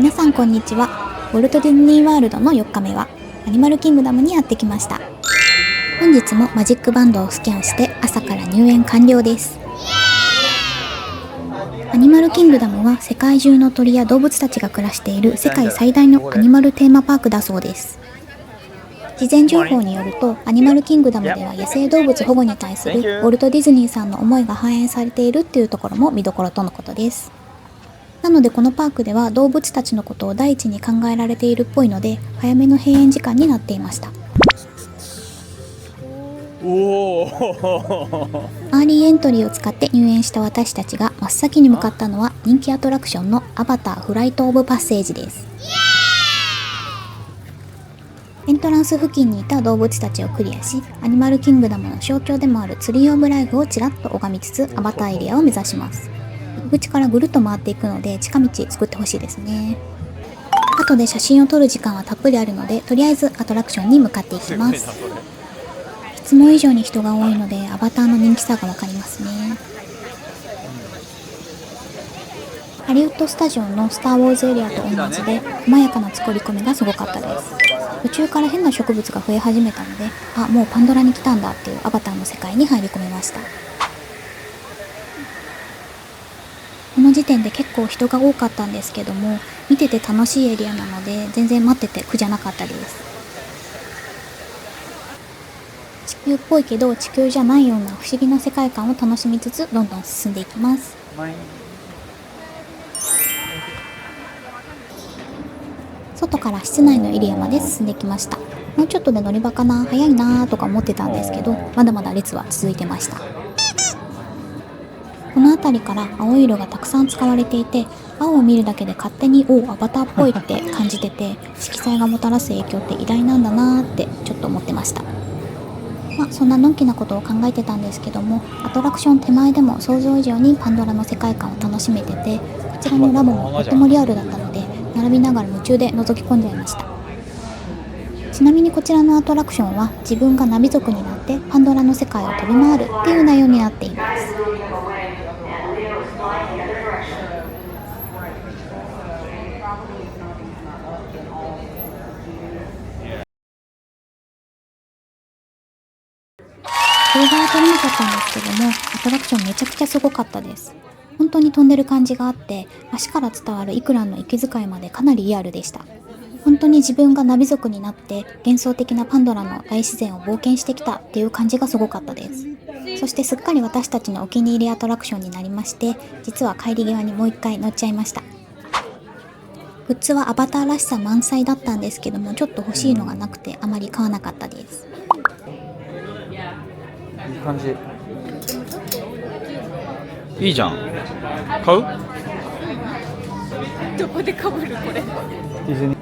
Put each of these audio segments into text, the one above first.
皆さんこんにちは。ウォルト・ディズニー・ワールドの4日目はアニマルキングダムにやってきました。本日もマジックバンドをスキャンして朝から入園完了です。アニマルキングダムは世界中の鳥や動物たちが暮らしている世界最大のアニマルテーマパークだそうです。事前情報によると、アニマルキングダムでは野生動物保護に対するウォルト・ディズニーさんの思いが反映されているっていうところも見どころとのことです。なのでこのパークでは動物たちのことを第一に考えられているっぽいので、早めの閉園時間になっていました。アーリーエントリーを使って入園した私たちが真っ先に向かったのは人気アトラクションのアバターフライトオブパッセージです。エントランス付近にいた動物たちをクリアし、アニマルキングダムの象徴でもあるツリーオブライフをちらっと拝みつつアバターエリアを目指します。入り口からぐるっと回っていくので近道作ってほしいですね。後で写真を撮る時間はたっぷりあるので、とりあえずアトラクションに向かっていきます。いつも以上に人が多いのでアバターの人気さがわかりますね。ハリウッドスタジオのスターウォーズエリアと同じで細やかな作り込みがすごかったです。途中から変な植物が増え始めたので、もうパンドラに来たんだっていうアバターの世界に入り込みました。この時点で結構人が多かったんですけども、見てて楽しいエリアなので全然待ってて苦じゃなかったです。地球っぽいけど地球じゃないような不思議な世界観を楽しみつつどんどん進んでいきます。外から室内のエリアまで進んできました。もうちょっとで乗り場かな、早いなーとか思ってたんですけど、まだまだ列は続いてました。この辺りから青い色がたくさん使われていて、青を見るだけで勝手にアバターっぽいって感じてて、色彩がもたらす影響って偉大なんだなーってちょっと思ってました。そんなのんきなことを考えてたんですけども、アトラクション手前でも想像以上にパンドラの世界観を楽しめてて、こちらのラボもとってもリアルだったので並びながら夢中で覗き込んじゃいました。ちなみにこちらのアトラクションは自分がナビ族になってパンドラの世界を飛び回るっていう内容になっています。動画は撮れなかったんですけども、アトラクションめちゃくちゃすごかったです。本当に飛んでる感じがあって、足から伝わるイクランの息遣いまでかなりリアルでした。本当に自分がナビ族になって幻想的なパンドラの大自然を冒険してきたっていう感じがすごかったです。そしてすっかり私たちのお気に入りアトラクションになりまして、実は帰り際にもう一回乗っちゃいました。グッズはアバターらしさ満載だったんですけども、ちょっと欲しいのがなくてあまり買わなかったです。いい感じ。いいじゃん。買う？どこでかぶるこれ。ディズニー。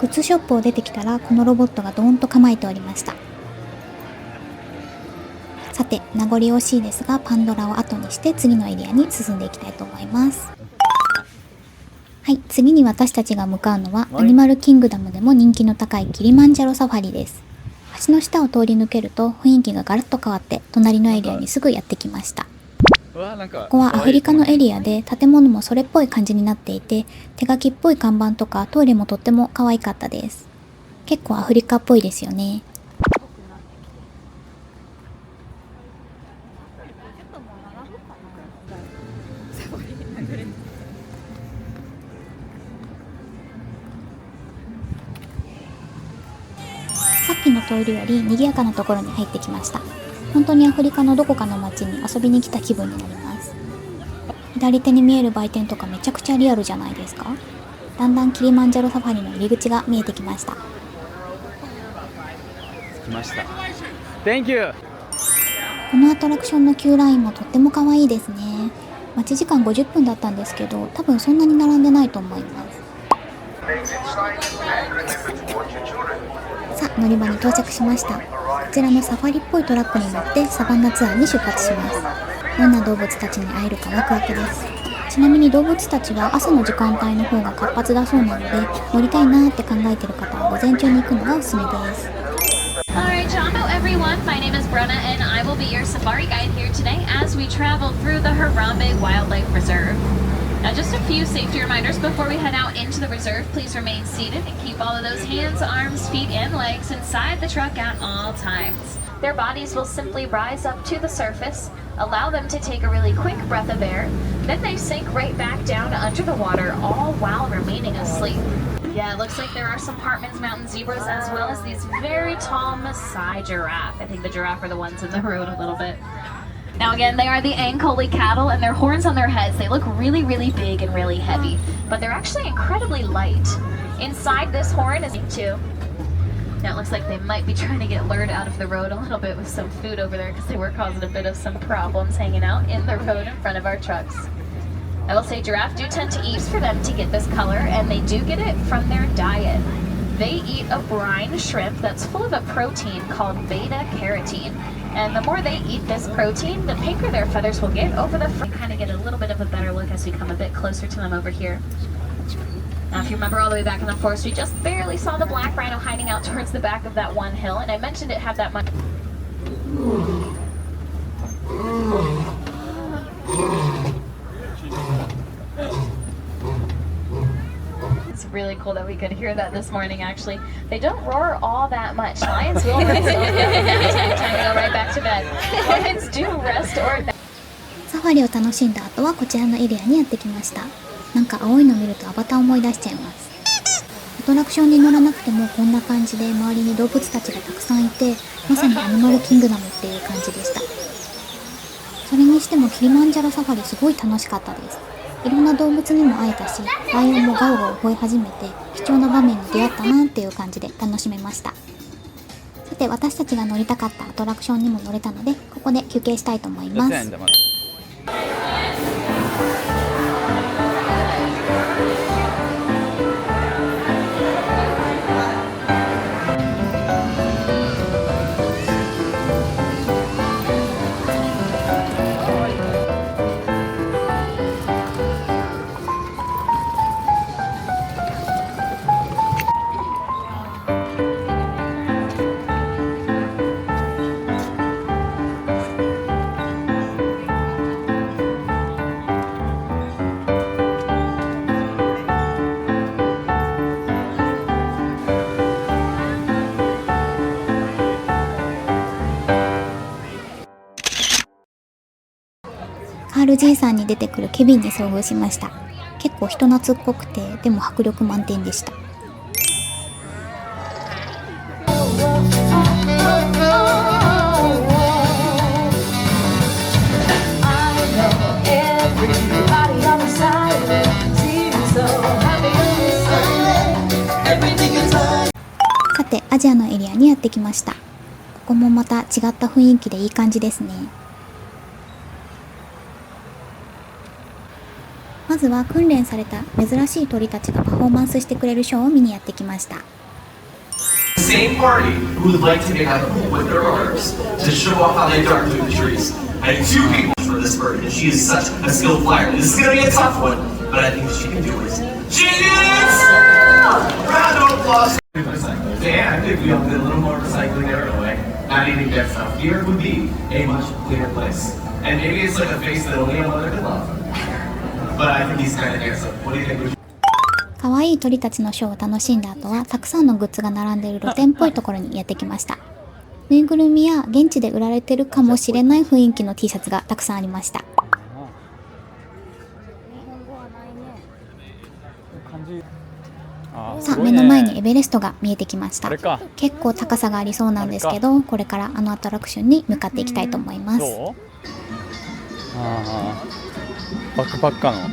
グッズショップを出てきたらこのロボットがドーンと構えておりました。さて名残惜しいですが、パンドラを後にして次のエリアに進んでいきたいと思います。はい、次に私たちが向かうのはアニマルキングダムでも人気の高いキリマンジャロサファリです。橋の下を通り抜けると雰囲気がガラッと変わって隣のエリアにすぐやってきました。ここはアフリカのエリアで建物もそれっぽい感じになっていて、手書きっぽい看板とかトイレもとっても可愛かったです。結構アフリカっぽいですよね。さっきの通りより賑やかなところに入ってきました。本当にアフリカのどこかの町に遊びに来た気分になります。左手に見える売店とかめちゃくちゃリアルじゃないですか。だんだんキリマンジャロサファリの入り口が見えてきました。着きました。Thank you。このアトラクションのキューラインもとっても可愛いですね。待ち時間50分だったんですけど、多分そんなに並んでないと思います。さあ乗り場に到着しました。こちらのサファリっぽいトラックに乗ってサバンナツアーに出発します。どんな動物たちに会えるかワクワクです。ちなみに動物たちは朝の時間帯の方が活発だそうなので、乗りたいなーって考えてる方は午前中に行くのがおすすめです。everyone, my name is Brenna and I will be your safari guide here today as we travel through the Harambe Wildlife Reserve. Now just a few safety reminders before we head out into the reserve. Please remain seated and keep all of those hands, arms, feet, and legs inside the truck at all times. Their bodies will simply rise up to the surface, allow them to take a really quick breath of air, then they sink right back down under the water, all while remaining asleep. Yeah, it looks like there are some Hartmann's Mountain zebras as well as these very tall Maasai giraffe. I think the giraffe are the ones in the road a little bit. Now again, they are the Ankole cattle and their horns on their heads, they look really, really big and really heavy, but they're actually incredibly light. Inside this horn is too. Now it looks like they might be trying to get lured out of the road a little bit with some food over there because they were causing a bit of some problems hanging out in the road in front of our trucks. I will say giraffes do tend to eat for them to get this color, and they do get it from their diet. They eat a brine shrimp that's full of a protein called beta-carotene. And the more they eat this protein, the pinker their feathers will get over the front. You kind of get a little bit of a better look as we come a bit closer to them over here. Now, if you remember all the way back in the forest, we just barely saw the black rhino hiding out towards the back of that one hill, and I mentioned it had that much. It's really cool that we could hear that this morning, actually. They don't roar all that much. Lions will rest or time to go right back to bed. Lions do rest or サファリを楽しんだ後はこちらのエリアにやってきました。なんか青いの見るとアバター思い出しちゃいます。アトラクションに乗らなくてもこんな感じで周りに動物たちがたくさんいて、まさにアニマルキングダムっていう感じでした。それにしてもキリマンジャロサファリすごい楽しかったです。いろんな動物にも会えたし、ライオンもガオガオ吠え始めて貴重な場面に出会ったなっていう感じで楽しめました。さて私たちが乗りたかったアトラクションにも乗れたので、ここで休憩したいと思います。カール爺さんに出てくるケビンに遭遇しました。結構人懐っこくて、でも迫力満点でした。さて、アジアのエリアにやってきました。ここもまた違った雰囲気でいい感じですね。まずは訓練された珍しい鳥たちがパフォーマンスしてくれるショーを見にやってきました。Same party who would like to get out with their arms to show off how they dart through the trees. I have two people for this bird, and she is such a skilled flyer. This is going to be a tough one, but I think she can do it. She is! Round of applause. And if we all did a little more recycling there in a way, not eating dead stuff, here would be a much cleaner place. And maybe it's like a face that only a mother could love. But I think he's kind of handsome. What do you think? 可愛い鳥たちのショーを楽しんだ後はたくさんのグッズが並んでいる露店っぽいところにやってきました。ぬいぐるみや現地で売られてるかもしれない雰囲気の T シャツがたくさんありました。さあ目の前にエベレストが見えてきました。結構高さがありそうなんですけど、これからあのアトラクションに向かっていきたいと思います。バックパッカーの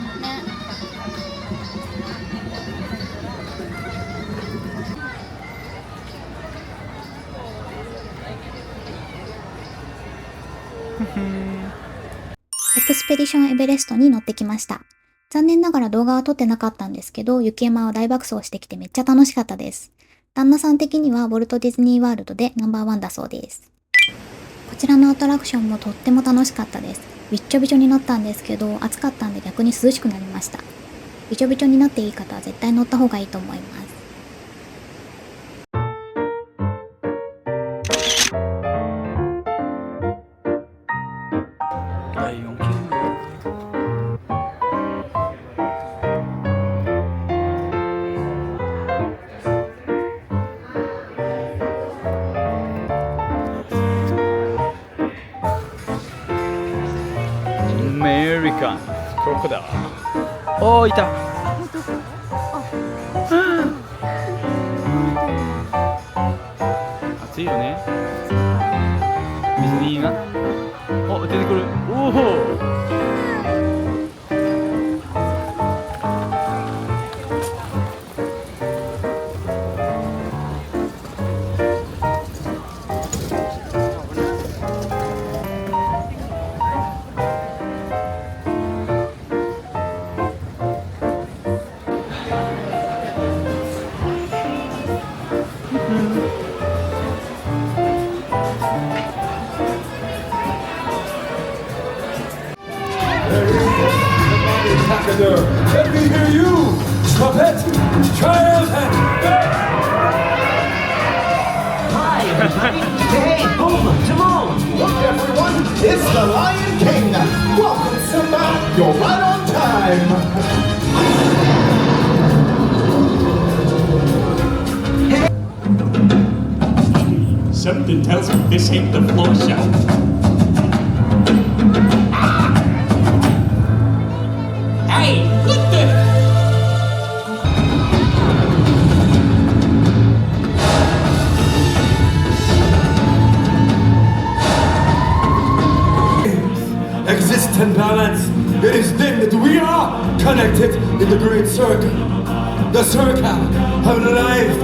エクスペディションエベレストに乗ってきました。残念ながら動画は撮ってなかったんですけど、雪山は大爆走してきてめっちゃ楽しかったです。旦那さん的にはウォルトディズニーワールドでナンバーワンだそうです。こちらのアトラクションもとっても楽しかったです。びっちょびちょになったんですけど、暑かったんで逆に涼しくなりました。びちょびちょになっていい方は絶対乗った方がいいと思います。メリカンクロコダイル。おー、いた。暑いよね。水着がお出てくる。おお。Let me hear you! Trumpet, triumph, and Hi, everybody. Hey, Boom, Timon. Look, everyone, it's the Lion King. Welcome, Simba. You're right on time. something tells me this ain't the floor show. Hey, what the? Exist and balance. It is then that we are connected in the great circle. The circle of life.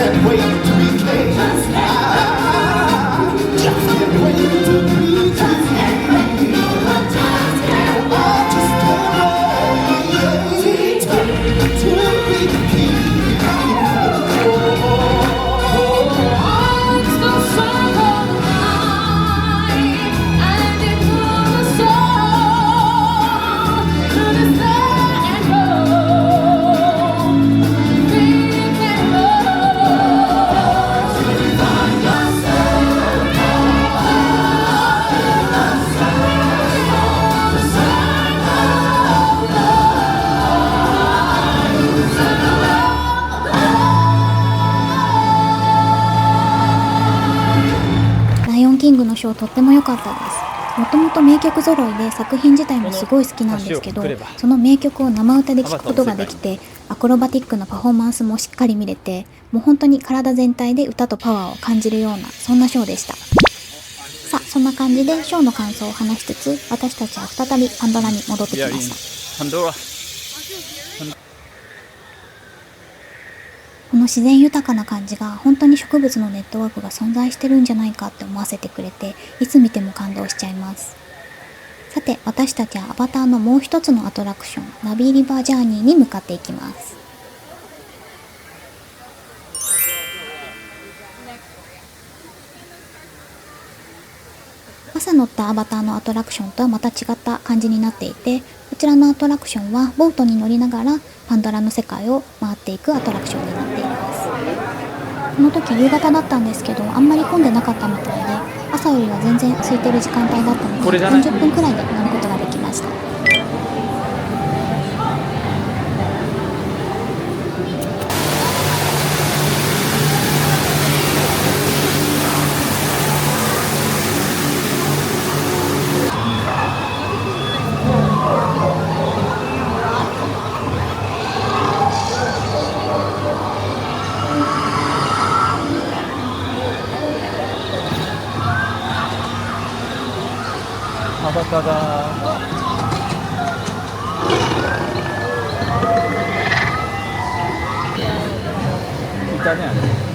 Can't wait to be king. Just can't wait to be king. I just can't wait to be king.ライオンキングのショーとっても良かったです。もともと名曲揃いで作品自体もすごい好きなんですけど、その名曲を生歌で聴くことができて、アクロバティックなパフォーマンスもしっかり見れて、もう本当に体全体で歌とパワーを感じるような、そんなショーでした。さあ、そんな感じでショーの感想を話しつつ、私たちは再びパンドラに戻ってきました。パンドラ。この自然豊かな感じが本当に植物のネットワークが存在してるんじゃないかって思わせてくれて、いつ見ても感動しちゃいます。さて、私たちはアバターのもう一つのアトラクション、ナビーリバージャーニーに向かっていきます。朝乗ったアバターのアトラクションとはまた違った感じになっていて、こちらのアトラクションはボートに乗りながらパンドラの世界を回っていくアトラクションになっています。この時夕方だったんですけど、あんまり混んでなかったみたいで、朝よりは全然空いてる時間帯だったのでこれじゃない40分くらいで乗ることができました。アバタだ。いたね、あれ。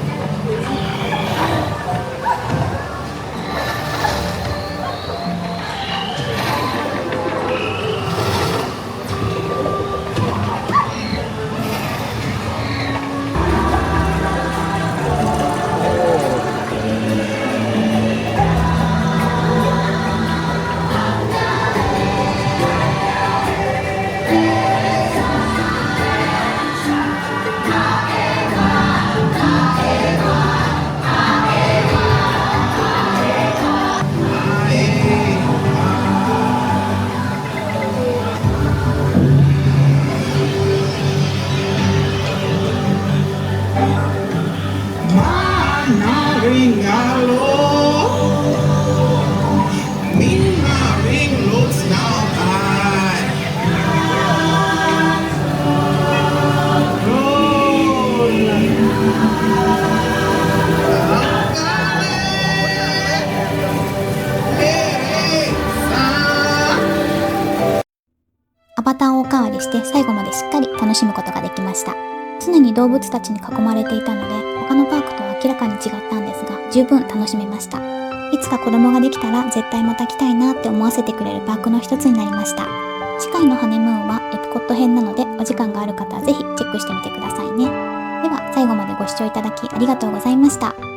アバターをおかわりして最後までしっかり楽しむことができました。常に動物たちに囲まれていたので他のパークとは明らかに違ったんですが十分楽しめました。いつか子供ができたら絶対また来たいなって思わせてくれるパークの一つになりました。次回のハネムーンはエプコット編なのでお時間がある方はぜひチェックしてみてくださいね。では最後までご視聴いただきありがとうございました。